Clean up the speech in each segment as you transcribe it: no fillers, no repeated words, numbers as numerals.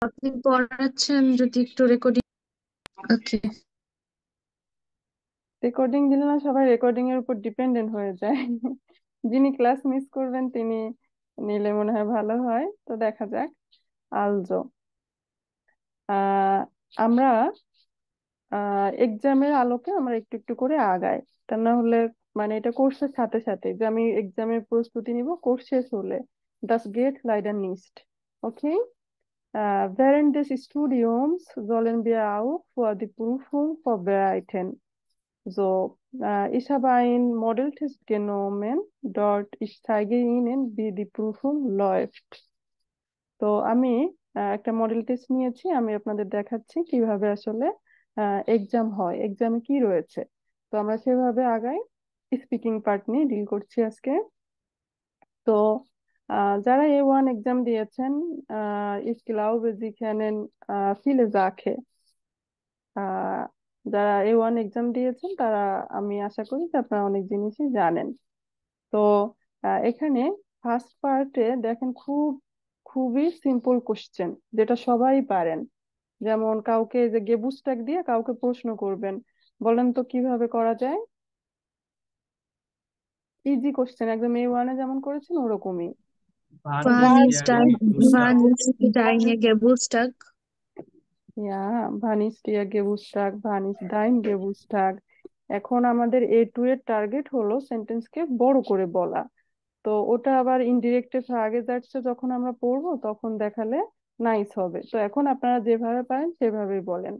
আপনি পড়াচ্ছেন যদি একটু রেকর্ডিং। ওকে। রেকর্ডিং দিলে না সবাই রেকর্ডিং এর উপর ডিপেন্ডেন্ট হয়ে যায়। যিনি ক্লাস মিস করবেন তিনি নিলে মনে হয় ভালো হয়, তো দেখা যাক। আলজো আহ আমরা এক্সামের আলোকে আমরা একটু একটু করে আগাই। তা না হলে মানে এটা কোর্সের সাথে সাথে যে আমি এক্সামের প্রস্তুতি নিব, কোর্স শেষ হলে das geht leider nicht. Okay? Während des Studiums sollen wir auch vor die Prüfung vorbereiten. So, ich habe einen Modeltest genommen. Dort ich zeige Ihnen, wie die Prüfung läuft. তো আমি একটা মডেল টেস্ট নিয়েছি, আমি আপনাদের দেখাচ্ছি কিভাবে আসলে exam হয়, এক্সামে কি রয়েছে। তো আমরা সেভাবে আগাই। স্পিকিং পার্ট নিয়ে ডিল করছি আজকে। তো যারা A1 এক্সাম দিয়েছেন, ich glaube, Sie kennen viele Sachen। আহ যারা A1 এক্সাম দিয়েছেন তারা, আমি আশা করি যে আপনারা অনেক জিনিসই জানেন। তো এখানে ফার্স্ট পার্টে দেখেন খুবই সিম্পল কোশ্চেন, যেটা সবাই পারেন। যেমন কাউকে যে গেবুস্টাক দিয়ে কাউকে প্রশ্ন করবেন, বলেন তো কিভাবে করা যায়। ইজি কোশ্চেন, একদম A1 যেমন করেছেন ওরকমই। Wann ist dein, wann ist deine Geburtstag? ইয়া, ভানিস টিয়া গেবুস্টাক, ভানিস দাইন গেবুস্টাক। এখন আমাদের A2 এর টার্গেট হলো সেন্টেন্সকে বড় করে বলা। তো ওটা আবার ইনডিরেক্টে আগে যাচ্ছে, যখন আমরা পড়বো তখন দেখালে নাইস হবে। তো এখন আপনারা যেভাবে পারেন সেভাবেই বলেন।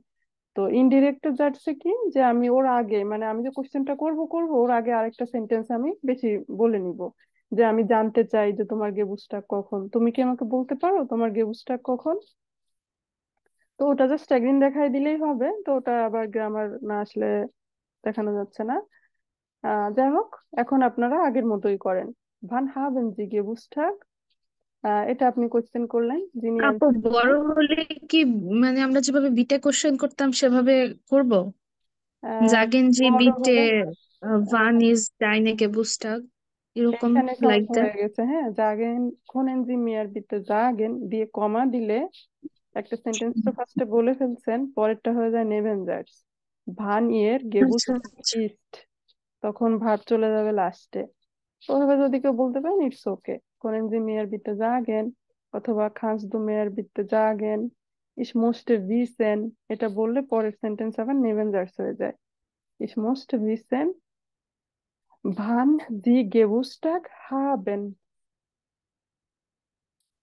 তো ইনডিরেক্টে যাচ্ছে কি, যে আমি ওর আগে মানে আমি যে কোশ্চেনটা করব ওর আগে আরেকটা সেন্টেন্স আমি বেশি বলে নিব। যে আমি জানতে চাই যে তোমার গেবুস্টাক কখন, তুমি কি আমাকে বলতে পারো তোমার গেবুস্টাক কখন। তো ওটা জাস্ট একদিন দেখাই দিলেই হবে, তো ওটা আবার গ্রামার না আসলে দেখানো যাচ্ছে না। যাই হোক, এখন আপনারা আগের মতোই করেন। ভান হাবেন জি গেবুস্টাক, এটা আপনি কোশ্চেন করলেন, যিনি আপু, অ্যান্সার বড় দিলেন। হলে কি মানে আমরা যেভাবে বিটে কোশ্চেন করতাম সেভাবে করব? আহ, জাগেন জি বড় বিটে, হলে wann ist deine Geburtstag, এরকম এখানে লাইক সমস্যা দ্যাট। হয়ে গেছে। হ্যাঁ, জাগেন খোনেন জি মিয়ার ভিতরে জাগেন দিয়ে কমা দিলে একটা সেন্টেন্স তো ফার্স্টে বলে ফেলছেন, পরেরটা হয়ে যায় নেভেনজার্স। ভান ইয়ের গেবুস আচ্ছা আচ্ছা। ইস্ট, তখন ভাব চলে যাবে লাস্টে। ওভাবে যদি কেউ বলতে পারেন ইটস ওকে। কোনেন জি মিয়ার ভিতরে জাগেন, অথবা খাস দু মেয়ার ভিতরে জাগেন, ইস মোস্টে ভিসেন, এটা বললে পরের সেন্টেন্স আবার নেভেনজার্স হয়ে যায়। ইস মোস্টে ভিসেন ভান দি গেবুস্টাগ হাবেন,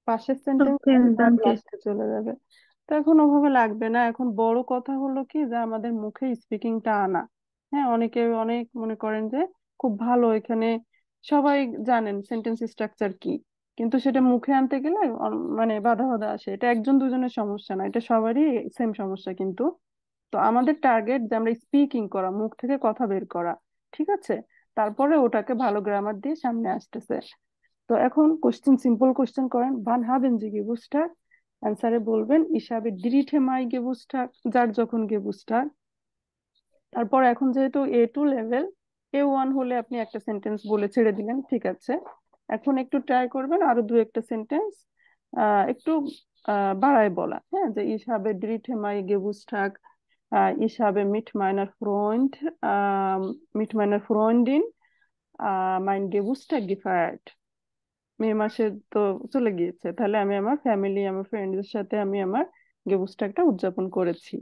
পাশের সেন্টেন্স ওকে, ভার্ব ডানকে। লাস্টে চলে যাবে। তো এখন ওভাবে লাগবে না। এখন বড় কথা হলো কি, যে আমাদের মুখে স্পিকিংটা আনা। হ্যাঁ, অনেকে অনেক মনে করেন যে খুব ভালো এখানে, সবাই জানেন সেন্টেন্স স্ট্রাকচার কি, কিন্তু সেটা মুখে আনতে গেলে মানে বাধা বাধা আসে। এটা একজন দুজনের সমস্যা না, এটা সবারই সেম সমস্যা কিন্তু। তো আমাদের টার্গেট যে আমরা স্পিকিং করা, মুখ থেকে কথা বের করা, ঠিক আছে। তারপরে ওটাকে ভালো গ্রামার দিয়ে সামনে আসতেছে। তো এখন কোশ্চেন, সিম্পল কোশ্চেন করেন, ভান হাবেন জি গেবুস্টার, অ্যান্সারে বলবেন ইসাবে ডিরিঠে মাই গেবুস্টার, যার যখন গেবুস্টার। তারপর এখন যেহেতু A2 লেভেল, A1 হলে আপনি একটা সেন্টেন্স বলে ছেড়ে দিলেন, ঠিক আছে। এখন একটু ট্রাই করবেন আরো দু একটা সেন্টেন্স একটু বাড়ায় বলা। হ্যাঁ, যে ইসাবে ডিরিঠে মাই গেবুস্টার, ইসাবে মিট মাইনার ফ্রোন্ড, মিট মাইনার ফ্রোন্ডিন, মাইন গেবুস্টার গিফায়ার্ড। মে মাসে তো চলে গিয়েছে, তাহলে আমি আমার ফ্যামিলি, আমার ফ্রেন্ডদের সাথে আমি আমার গেবুস্টারটা উদযাপন করেছি।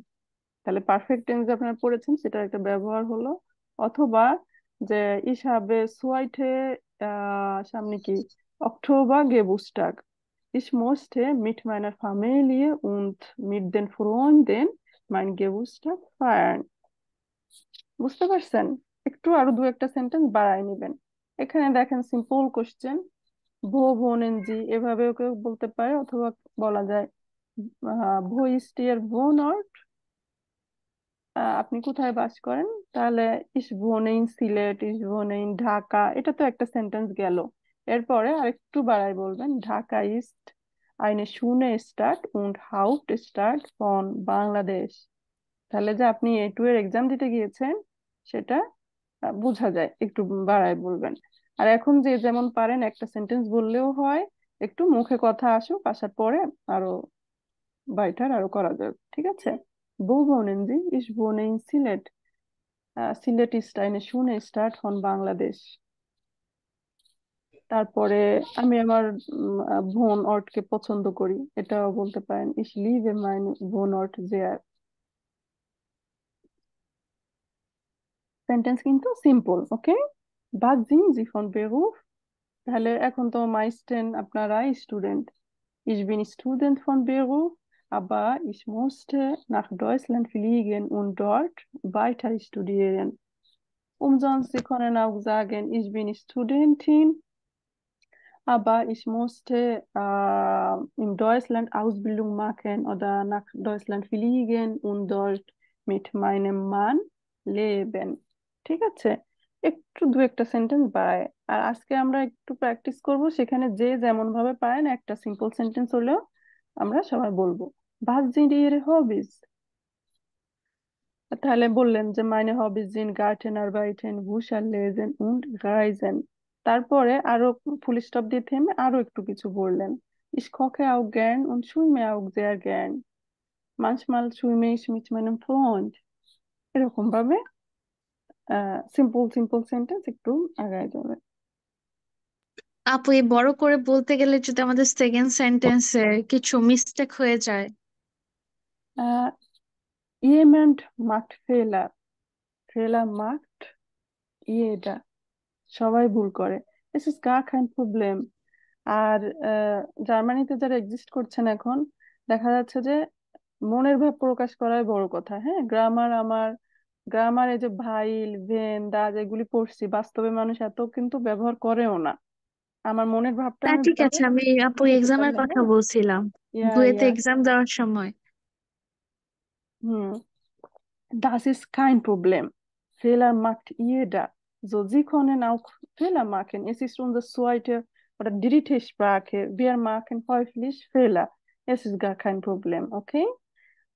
তাহলে পারফেক্ট টেন্স আপনারা পড়েছেন, সেটার একটা ব্যবহার হলো। অথবা যে ইসাবে সোয়াইটে, সামনে কি, October গেবুস্টাগ, Ich möchte mit meiner Familie und mit den Freunden mein Geburtstag feiern। বুঝতে পারছেন? একটু আরো দু একটা সেন্টেন্স বাড়ায় নেবেন। এখানে দেখেন সিম্পল কোশ্চেন, ভো ভোনেনজি এভাবেও কেউ বলতে পারে, অথবা বলা যায় ভো ইস্টিয়ার ভো নট, আপনি কোথায় বাস করেন। তাহলে ইস ভোনেইন সিলেট, ইস ভোনেইন ঢাকা, এটা তো একটা সেন্টেন্স গেল। এরপরে আরেকটু বাড়ায় বলবেন, Dhaka east eine schöne Stadt und Hauptstadt von Bangladesh. তাহলে যে আপনি A2 এর এক্সাম দিতে গিয়েছেন সেটা বোঝা যায়, একটু বাড়ায় বলবেন। আর এখন যে যেমন পারেন একটা সেন্টেন্স বললেও হয়, একটু মুখে কথা আসুক, আসার পরে আরো weiter আরো করা যাবে, ঠিক আছে? Wo wohnen Sie? Ich wohne in Sylhet. Sylhet ist eine schöne Stadt von Bangladesh. তারপরে আমি আমার বোন অর্টকে পছন্দ করি, এটাও বলতে পারেন, ich liebe meine Wohnort sehr. Sentence কিন্তু simple, okay? Was sind Sie von Beruf? তাহলে এখন তো meisten আপনারা student. Ich bin Student von Beruf, aber ich musste nach Deutschland fliegen und dort weiter studieren. Umsonst, Sie können auch sagen, ich bin Studentin, aber ich musste in Deutschland Ausbildung machen oder nach Deutschland fliegen und dort mit meinem Mann leben. ঠিক আছে? একটু দু একটা sentence বাড়ায়। আর আজকে আমরা একটু practice করব, সেখানে যে যেমন ভাবে পারেন একটা সিম্পল সেন্টেন্স হলেও আমরা সবাই বলবো। Was sind Ihre Hobbys? তাহলে বললেন যে meine Hobbys sind Gartenarbeiten, Bücher lesen und reisen. তারপরে আরো ফুল স্টপ দিয়ে থেমে আরো একটু কিছু বললেন। Ich koche auch gern und schwimme auch sehr gern. Manchmal schwimme ich mit meinem Freund. এরকম ভাবে সিম্পল সিম্পল সেন্টেন্স একটু আগায় যাবে। আপু, এই বড় করে বলতে গেলে যদি আমাদের সেকেন্ড সেন্টেন্সে কিছু মিস্টেক হয়ে যায়। আহ jemand macht Fehler. Fehler macht jeder. সবাই ভুল করে। This is gar kein Problem. আর জার্মানিতে যারা এক্সিস্ট করছেন এখন, দেখা যাচ্ছে যে মনের ভাব প্রকাশ করাই বড় কথা। হ্যাঁ, গ্রামার এই যে ভাইল ভেন দাজ এগুলি পড়ছি, বাস্তবে মানুষ এত কিন্তু ব্যবহার করেও না। আমার মনের ভাবটা তা আমি ঠিক বলে আছে, আমি আপু বুঝাতে এক্সামের পারলে, কথা হ্যাঁ। বলছিলাম, ইয়া বুয়েটে ইয়া এক্সাম দেওয়ার সময়। হুম, das ist kein Problem. Fehler macht jeder. So, Sie können auch Fehler machen. Es ist unsere zweite oder dritte Sprache. Wir machen häufig Fehler. Es ist gar kein Problem, okay?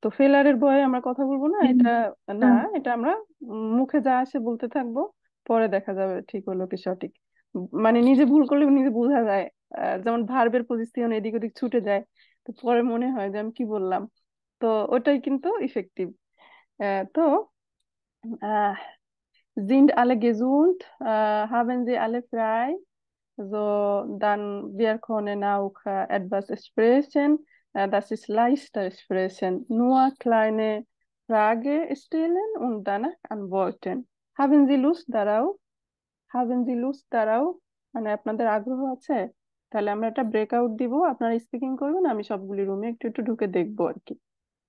তো ফেলারের ভয়ে আমরা কথা বলবো না, হুম, এটা না, হুম। এটা আমরা মুখে যা আসে বলতে থাকবো, পরে দেখা যাবে ঠিক হলো কি সঠিক। মানে নিজে ভুল করলে নিজে বোঝা যায়। যেমন ভার্বের পজিশন এদিক ওদিক ছুটে যায়, তো পরে মনে হয় যে আমি কি বললাম। তো ওটাই কিন্তু ইফেক্টিভ। তো আহ sind alle gesund? Haben sie alle frei? So, dann wir können auch etwas sprechen. Das ist leichter sprechen. Nur kleine Frage stellen und danach antworten. Haben Sie Lust darauf? Haben Sie Lust darauf? মানে আপনাদের আগ্রহ আছে? তাহলে আমরা একটা breakout দিব, আপনারা speaking করবেন, আমি সবগুলি রুমে একটু একটু ঢুকে দেখবো আর কি।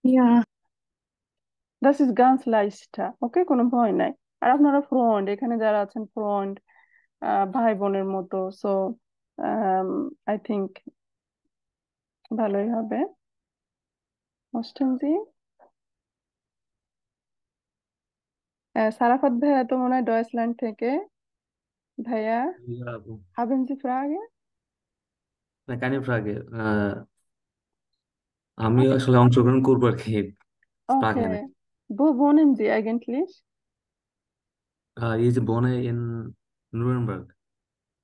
ইয়া। Das ist ganz leichter, ওকে, কোনো ভয় নাই। আর আপনারা ফ্রেন্ড, এখানে যারা আছেন ফ্রেন্ড, ভাই বোনের মতো, সো আই থিংক ভালোই হবে। অষ্টম জি, সারাফাত ভাইয়া তো মনে হয় ডয়েচল্যান্ড থেকে। ভাইয়া, Ja, Abu. haben Sie Frage? না, keine Frage. আমি আসলে অংশগ্রহণ করবো আর কি স্পাকেনে। Okay. Wo wohnen Sie eigentlich? এই যে বনে in Nuremberg.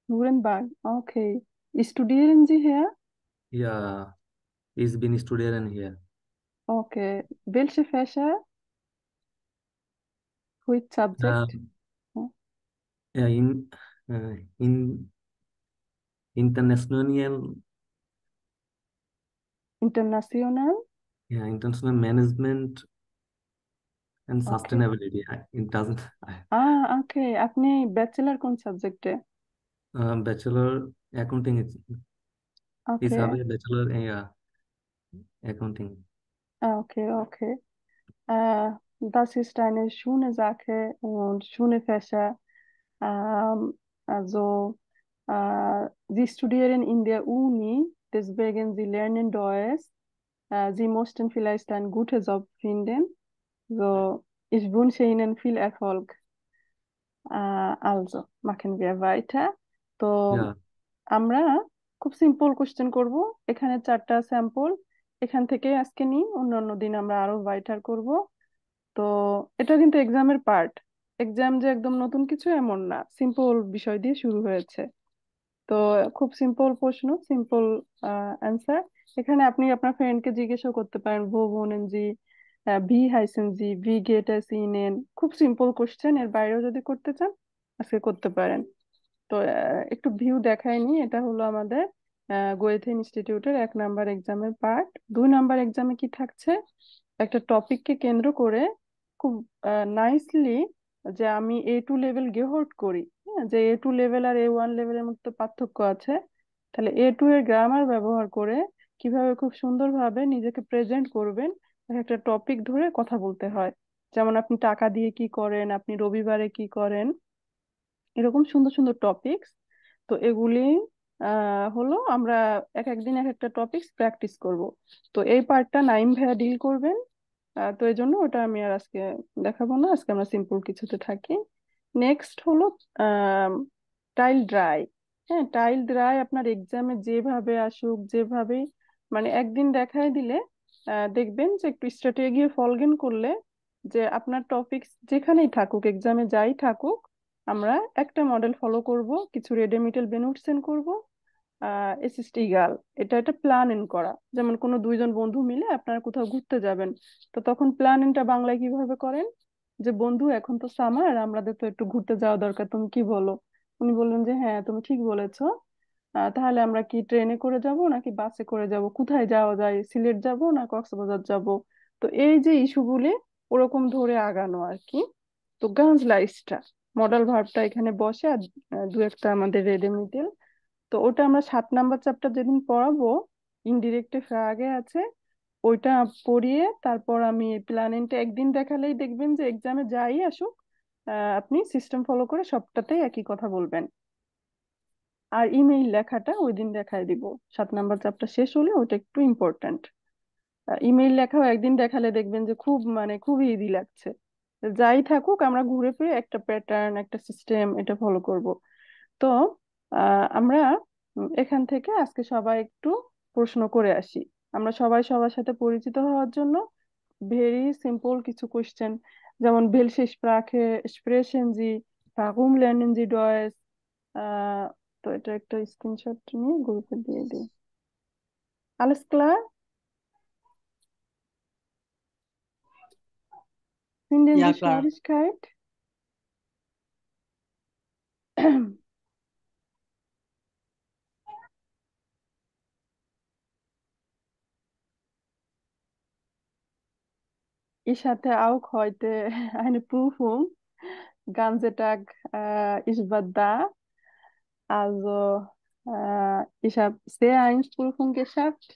Nuremberg. Okay. Studieren Sie hier? Ja, ich bin studieren hier. Okay. Welche Fächer? Which Äh, subject? Hm, ja, in international, International? ja, international management and Okay. sustainability. It doesn't. Okay. আপনি bachelor কোন সাবজেক্টে? Bachelor accounting is Okay. habe bachelor accounting. Okay, okay. Das ist eine schöne Sache und schöne Fächer. Also, Sie studieren in der Uni, deswegen Sie lernen Deutsch. Sie mussten vielleicht einen guten Job finden. So, ich wünsche Ihnen viel Erfolg. Also, machen wir weiter. তো Ja, আমরা খুব simple question করব। এখানে 4টা sample, এখান থেকে আজকে নিই, অন্যান্য দিন আমরা আরো ভাইটার করব। তো এটা কিন্তু এক্সামের পার্ট। এক্সাম যে একদম নতুন কিছু এমন না, সিম্পল বিষয় দিয়ে শুরু হয়েছে। তো খুব সিম্পল প্রশ্ন, সিম্পল অ্যান্সার। এখানে আপনি আপনার ফ্রেন্ডকে জিজ্ঞাসা করতে পারেন ভো বনেন জি, ভি হাইসেন জি, ভি গেট এস ইনেন। খুব সিম্পল কোশ্চেন, এর বাইরেও যদি করতে চান আজকে করতে পারেন। তো একটু ভিউ দেখায়নি, এটা হলো আমাদের গোয়েথে ইনস্টিটিউটের 1 নাম্বার এক্সামের পার্ট। 2 নাম্বার এক্সামে কি থাকছে, একটা টপিককে কেন্দ্র করে খুব নাইসলি, যে আমি A2 লেভেল গেহট করি, হ্যাঁ, যে A2 লেভেল আর A1 লেভেলের মধ্যে পার্থক্য আছে, তাহলে A2 এর গ্রামার ব্যবহার করে কিভাবে খুব সুন্দরভাবে নিজেকে প্রেজেন্ট করবেন, একটা টপিক ধরে কথা বলতে হয়। যেমন আপনি টাকা দিয়ে কি করেন, আপনি রবিবারে কি করেন, এরকম সুন্দর সুন্দর টপিকস। তো এগুলি হলো আমরা এক একদিন এক একটা টপিকস প্র্যাকটিস করব। তো এই পার্টটা নাইম ভাইয়া ডিল করবেন। তো এই জন্য ওটা আমি আর আজকে দেখাবো না, আজকে আমরা সিম্পল কিছুতে থাকি। নেক্সট হলো টাইল ড্রাই। হ্যাঁ, টাইল ড্রাই আপনার এক্সামে যেভাবে আসুক, যেভাবে মানে একদিন দেখায় দিলে দেখবেন যে একটু স্ট্র্যাটেজি ফলগেন করলে, যে আপনার টপিকস যেখানেই থাকুক, এক্সামে যাই থাকুক, আমরা একটা মডেল ফলো করব, কিছু রেডেমিটেল বেনুটসেন করব, এসএসটি গার্ল। এটা একটা প্ল্যান ইন করা, যেমন কোনো 2জন বন্ধু মিলে আপনারা কোথাও ঘুরতে যাবেন, তো তখন প্ল্যান ইনটা বাংলায় কিভাবে করেন, যে বন্ধু এখন তো সামার, আমাদের তো একটু ঘুরতে যাওয়া দরকার, তুমি কি বলো? উনি বললেন যে হ্যাঁ তুমি ঠিক বলেছো, তাহলে আমরা কি ট্রেনে করে যাব নাকি বাসে করে যাব, কোথায় যাওয়া যায়, সিলেট যাব না কক্সবাজার যাব? তো এই যে ইস্যুগুলি ওরকম ধরে আগানো আর কি। তো গানজ লাইস্টটা মডেল ভার্বটা এখানে বসে, আর 2 একটা আমাদের রেডেমিটেল। তো ওটা আমরা 7 নাম্বার চ্যাপ্টার যেদিন পড়াবো, ইনডিরেক্টে আগে আছে, ওইটা পড়িয়ে তারপর আমি প্ল্যানিংটা একদিন দেখালেই দেখবেন যে এক্সামে যাই আসুক, আপনি সিস্টেম ফলো করে সবটাতেই একই কথা বলবেন। আর ইমেইল লেখাটা ওই দিন দেখায় দিব, 7 নাম্বার চ্যাপ্টার শেষ হলে ওটা একটু ইম্পর্ট্যান্ট। ইমেইল লেখাও একদিন দেখালে দেখবেন যে খুব মানে খুবই ইজি লাগছে। যাই থাকুক আমরা ঘুরে ফিরে একটা প্যাটার্ন, একটা সিস্টেম এটা ফলো করব। তো আমরা এখান থেকে আজকে সবাই একটু প্রশ্ন করে আসি। আমরা সবাই সবার সাথে পরিচিত হওয়ার জন্য ভেরি সিম্পল কিছু কোশ্চেন, যেমন welche Sprache sprechen Sie, warum lernen Sie Deutsch? আহ তো এটা একটা স্ক্রিনশট নিয়ে গ্রুপে দিয়ে দিই। Alles klar? Finden Sie Ja, klar. Schwierigkeit? Ich hatte auch heute eine Prüfung. Ganze Tag, ich war da. Also, ich habe C1 Prüfung geschafft.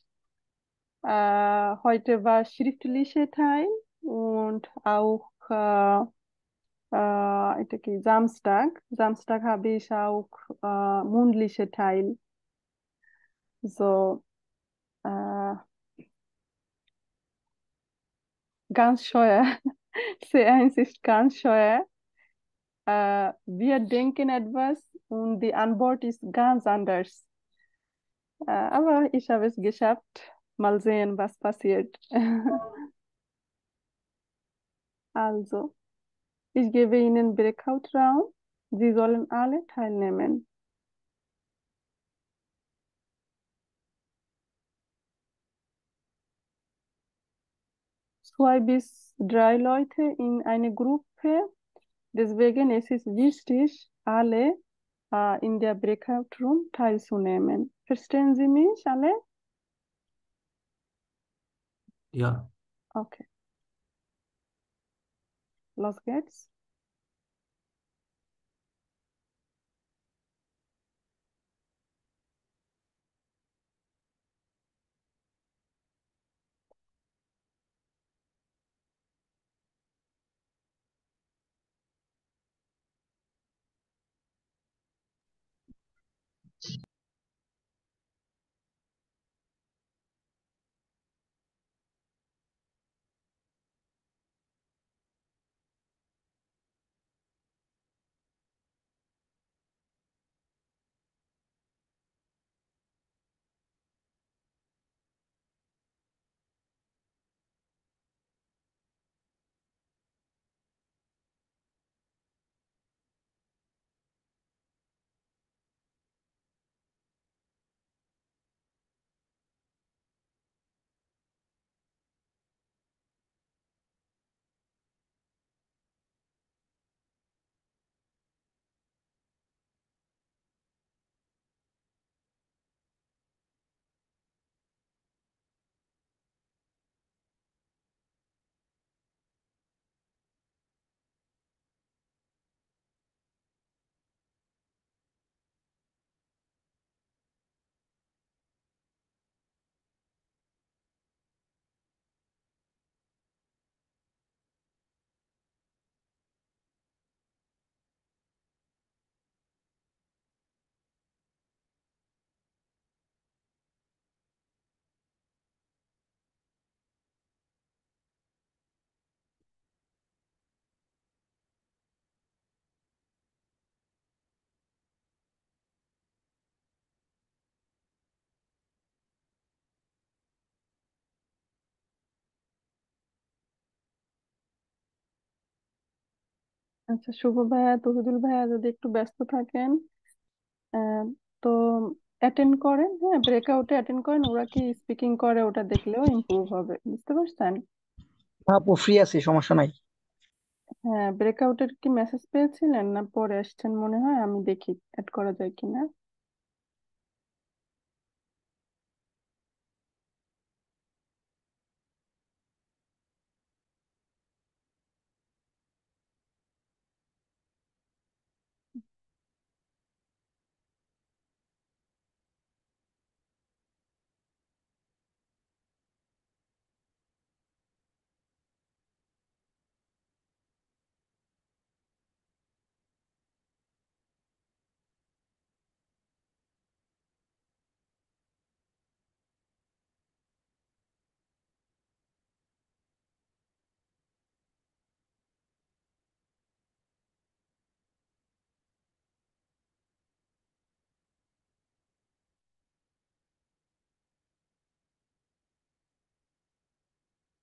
Heute war schriftliche Teil und auch এটা কি Samstag. Samstag habe ich auch mündliche Teil. So, äh, ganz schwer. C1 ist ganz schwer. Wir denken etwas und die Antwort ist ganz anders. Aber ich habe es geschafft. Mal sehen, was passiert. Also, ich gebe Ihnen Breakout-Raum. Sie sollen alle teilnehmen. 2 bis 3 Leute in eine Gruppe. Deswegen es ist wichtig, alle in der Breakout-Room teilzunehmen. Verstehen Sie mich alle? Yeah. Okay, los geht's. আচ্ছা, শুভ ভাইয়া, তহিদুল ভাইয়া যদি একটু ব্যস্ত থাকেন, আহ, তো attend করেন, হ্যাঁ, ব্রেকআউটে অ্যাটেন্ড করেন। ওরা কি স্পিকিং করে ওটা দেখলেও ইমপ্রুভ হবে, বুঝতে পারছেন? আপু ফ্রি আছি, সমস্যা নাই। হ্যাঁ, ব্রেকআউটের কি মেসেজ পেয়েছিলেন না পরে আসছেন মনে হয়? আমি দেখি অ্যাড করা যায় কিনা।